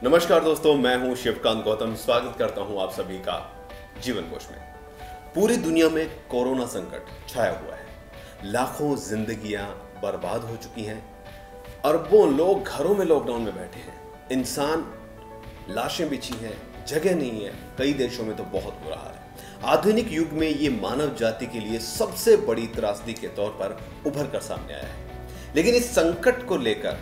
नमस्कार दोस्तों, मैं हूं शिवकांत गौतम। स्वागत करता हूं आप सभी का जीवन कोश में। पूरी दुनिया में कोरोना संकट छाया हुआ है। लाखों जिंदगियां बर्बाद हो चुकी हैं। अरबों लोग घरों में लॉकडाउन में बैठे हैं। इंसान लाशें बिछी हैं, जगह नहीं है। कई देशों में तो बहुत बुरा हाल है। आधुनिक युग में ये मानव जाति के लिए सबसे बड़ी त्रासदी के तौर पर उभर कर सामने आया है। लेकिन इस संकट को लेकर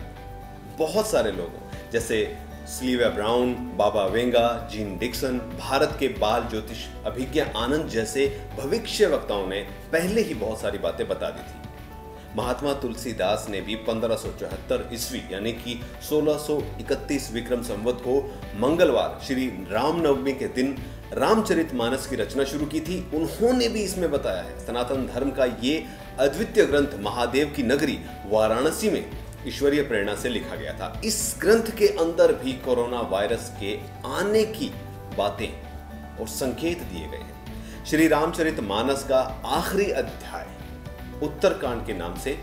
बहुत सारे लोगों जैसे सिल्विया ब्राउन, बाबा वेंगा, जीन डिक्सन, भारत के बाल ज्योतिष अभिज्ञ आनंद जैसे भविष्यवक्ताओं ने पहले ही बहुत सारी बातें बता दी थी। महात्मा तुलसीदास ने भी 1574 ईस्वी यानी कि 1631 विक्रम संवत को मंगलवार श्री रामनवमी के दिन रामचरितमानस की रचना शुरू की थी। उन्होंने भी इसमें बताया है सनातन धर्म का ये अद्वितीय ग्रंथ महादेव की नगरी वाराणसी में ईश्वरीय प्रेरणा से लिखा गया था। इस ग्रंथ के अंदर भी कोरोना वायरस के आने की बातें और संकेत दिए गए हैं। श्री रामचरितमानस का आखिरी अध्याय उत्तरकांड के नाम से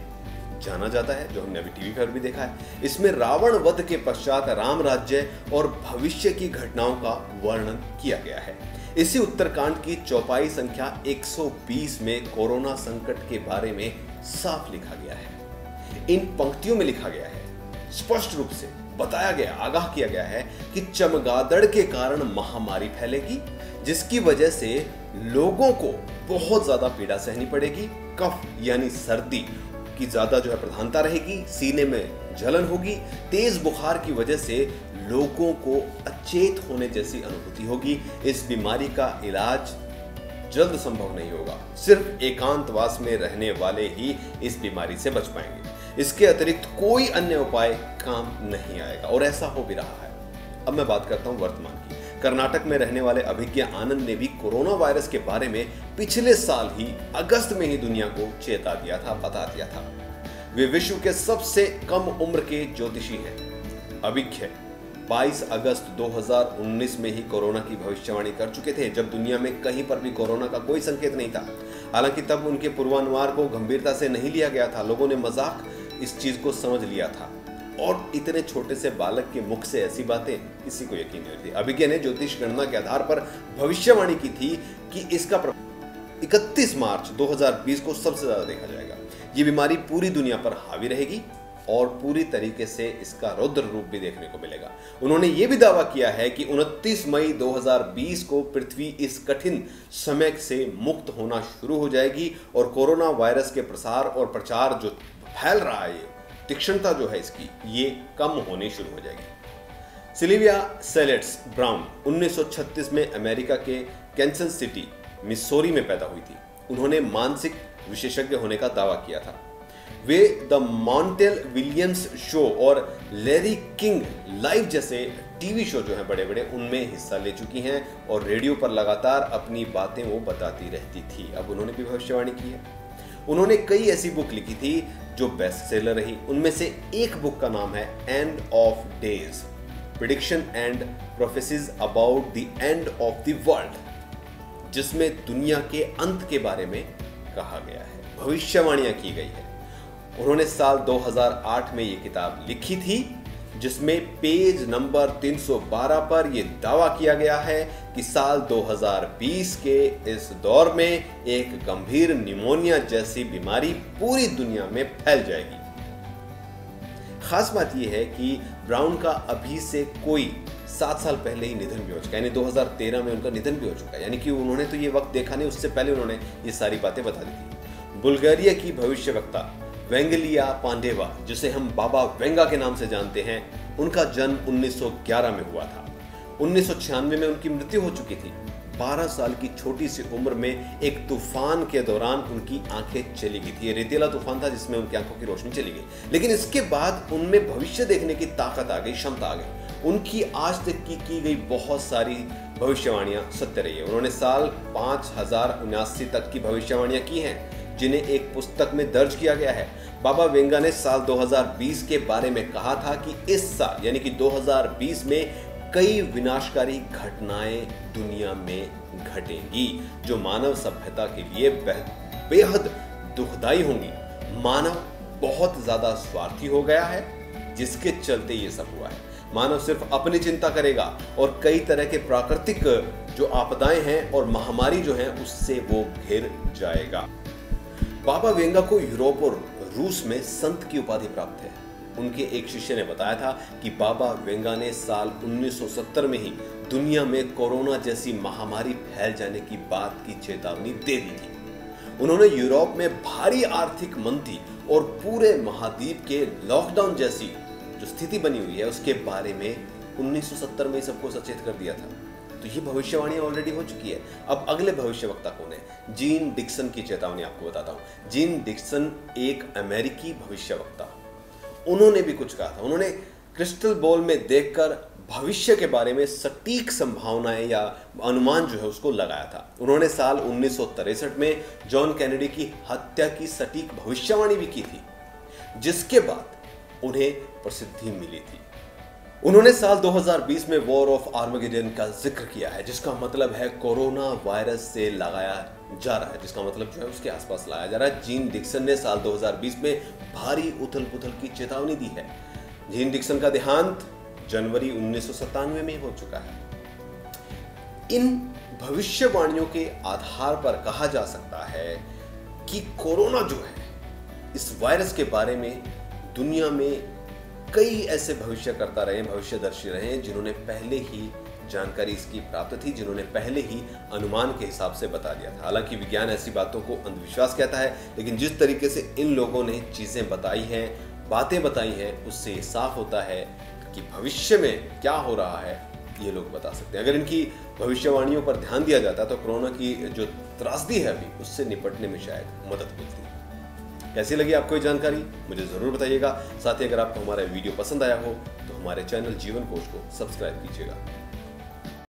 जाना जाता है, जो हमने अभी टीवी पर भी देखा है। इसमें रावण वध के पश्चात राम राज्य और भविष्य की घटनाओं का वर्णन किया गया है। इसी उत्तरकांड की चौपाई संख्या 120 में कोरोना संकट के बारे में साफ लिखा गया है। इन पंक्तियों में लिखा गया है, स्पष्ट रूप से बताया गया, आगाह किया गया है कि चमगादड़ के कारण महामारी फैलेगी, जिसकी वजह से लोगों को बहुत ज्यादा पीड़ा सहनी पड़ेगी। कफ यानी सर्दी की ज्यादा प्रधानता रहेगी। सीने में जलन होगी। तेज बुखार की वजह से लोगों को अचेत होने जैसी अनुभूति होगी। इस बीमारी का इलाज जल्द संभव नहीं होगा। सिर्फ एकांतवास में रहने वाले ही इस बीमारी से बच पाएंगे। इसके अतिरिक्त कोई अन्य उपाय काम नहीं आएगा, और ऐसा हो भी रहा है। अब मैं बात करता हूं वर्तमान की। कर्नाटक में रहने वाले अभिज्ञ आनंद ने भी कोरोना वायरस के बारे में पिछले साल ही अगस्त में ही दुनिया को चेता दिया था, बता दिया था। वे विश्व के सबसे कम उम्र के ज्योतिषी हैं। अभिज्ञ 22 अगस्त 2019 में ही कोरोना की भविष्यवाणी कर चुके थे, जब दुनिया में कहीं पर भी कोरोना का कोई संकेत नहीं था। हालांकि तब उनके पूर्वानुमान को गंभीरता से नहीं लिया गया था। लोगों ने मजाक इस चीज को समझ लिया था, और इतने छोटे से बालक के मुख से ऐसी बातें किसी को यकीन नहीं थी। अभिज्ञ ने ज्योतिष गणना के आधार पर भविष्यवाणी की थी कि इसका 31 मार्च 2020 को सबसे ज्यादा देखा जाएगा। ये बीमारी पूरी दुनिया पर हावी रहेगी और पूरी तरीके से इसका रौद्र रूप भी देखने को मिलेगा। उन्होंने ये भी दावा किया है कि 29 मई 2020 को पृथ्वी इस कठिन समय से मुक्त होना शुरू हो जाएगी, और कोरोना वायरस के प्रसार और प्रचार जो फैल रहा है, तीक्ष्णता जो है इसकी, ये कम होनी शुरू हो जाएगी। सिल्विया सेलेट्स ब्राउन 1936 में अमेरिका के कैंसस सिटी मिसौरी में पैदा हुई थी। उन्होंने मानसिक विशेषज्ञ होने का दावा किया था। वे द मॉन्टेल विलियम्स शो और लैरी किंग लाइव जैसे टीवी शो जो हैं बड़े बड़े, उनमें हिस्सा ले चुकी हैं, और रेडियो पर लगातार अपनी बातें वो बताती रहती थी। अब उन्होंने भी भविष्यवाणी की है। उन्होंने कई ऐसी बुक लिखी थी जो बेस्ट सेलर रही। उनमें से एक बुक का नाम है end of days, prediction and prophecies about the end of the world, जिसमें दुनिया के अंत के बारे में कहा गया है, भविष्यवाणियां की गई है। उन्होंने साल 2008 में ये किताब लिखी थी, जिसमें पेज नंबर 312 पर यह दावा किया गया है कि साल 2020 के इस दौर में एक गंभीर निमोनिया जैसी बीमारी पूरी दुनिया में फैल जाएगी। खास बात यह है कि ब्राउन का अभी से कोई 7 साल पहले ही निधन भी हो चुका है, यानी 2013 में उनका निधन भी हो चुका है। यानी कि उन्होंने तो ये वक्त देखा नहीं, उससे पहले उन्होंने ये सारी बातें बता दी थी। बुल्गारिया की भविष्यवक्ता वेंगलिया पांडेवा, जिसे हम बाबा वेंगा के नाम से जानते हैं, उनका जन्म 1911 में हुआ था। 1996 में उनकी मृत्यु हो चुकी थी। 12 साल की छोटी सी उम्र में एक तूफान के दौरान उनकी आंखें चली गई थी। ये रेतीला तूफान था जिसमें उनकी आंखों की रोशनी चली गई, लेकिन इसके बाद उनमें भविष्य देखने की ताकत आ गई, क्षमता आ गई। उनकी आज तक की गई बहुत सारी भविष्यवाणियां सत्य रही है। उन्होंने साल 5079 तक की भविष्यवाणियां की हैं, जिन्हें एक पुस्तक में दर्ज किया गया है। बाबा वेंगा ने साल 2020 के बारे में कहा था कि इस साल यानी कि 2020 में कई विनाशकारी घटनाएं दुनिया में घटेंगी, जो मानव सभ्यता के लिए बेहद दुखदाई होंगी। मानव बहुत ज्यादा स्वार्थी हो गया है, जिसके चलते ये सब हुआ है। मानव सिर्फ अपनी चिंता करेगा और कई तरह के प्राकृतिक जो आपदाएं हैं और महामारी जो है उससे वो घिर जाएगा। बाबा वेंगा को यूरोप और रूस में संत की उपाधि प्राप्त है। उनके एक शिष्य ने बताया था कि बाबा वेंगा ने साल 1970 में ही दुनिया में कोरोना जैसी महामारी फैल जाने की बात की चेतावनी दे दी थी। उन्होंने यूरोप में भारी आर्थिक मंदी और पूरे महाद्वीप के लॉकडाउन जैसी जो स्थिति बनी हुई है उसके बारे में 1970 में सबको सचेत कर दिया था। तो ये भविष्यवाणी ऑलरेडी हो चुकी है। अब अगले भविष्यवक्ता कौन है? जीन डिक्सन की चेतावनी आपको बताता हूं। जीन डिक्सन एक अमेरिकी भविष्यवक्ता, उन्होंने भी कुछ कहा था। उन्होंने क्रिस्टल बॉल में देखकर भविष्य के बारे में सटीक संभावनाएं या अनुमान जो है उसको लगाया था। उन्होंने साल 1963 में जॉन कैनेडी की हत्या की सटीक भविष्यवाणी भी की थी, जिसके बाद उन्हें प्रसिद्धि मिली थी। उन्होंने साल 2020 में वॉर ऑफ आर्मेगेडन का जिक्र किया है, जिसका मतलब है कोरोना वायरस से लगाया जा रहा है, जिसका मतलब जो है उसके आसपास लाया जा रहा है। जीन डिक्सन ने साल 2020 में भारी उथल पुथल की चेतावनी दी है। जीन डिक्सन का देहांत जनवरी 1997 में हो चुका है। इन भविष्यवाणियों के आधार पर कहा जा सकता है कि कोरोना जो है, इस वायरस के बारे में दुनिया में कई ऐसे भविष्यकर्ता रहे, भविष्यदर्शी रहे, जिन्होंने पहले ही जानकारी इसकी प्राप्त थी, जिन्होंने पहले ही अनुमान के हिसाब से बता दिया था। हालांकि विज्ञान ऐसी बातों को अंधविश्वास कहता है, लेकिन जिस तरीके से इन लोगों ने चीजें बताई हैं, बातें बताई हैं, उससे ये साफ होता है कि भविष्य में क्या हो रहा है ये लोग बता सकते हैं। अगर इनकी भविष्यवाणियों पर ध्यान दिया जाता तो कोरोना की जो त्रासदी है अभी, उससे निपटने में शायद मदद मिलती। कैसी लगी आपको ये जानकारी मुझे जरूर बताइएगा। साथ ही अगर आपको हमारा वीडियो पसंद आया हो तो हमारे चैनल जीवन कोश को सब्सक्राइब कीजिएगा।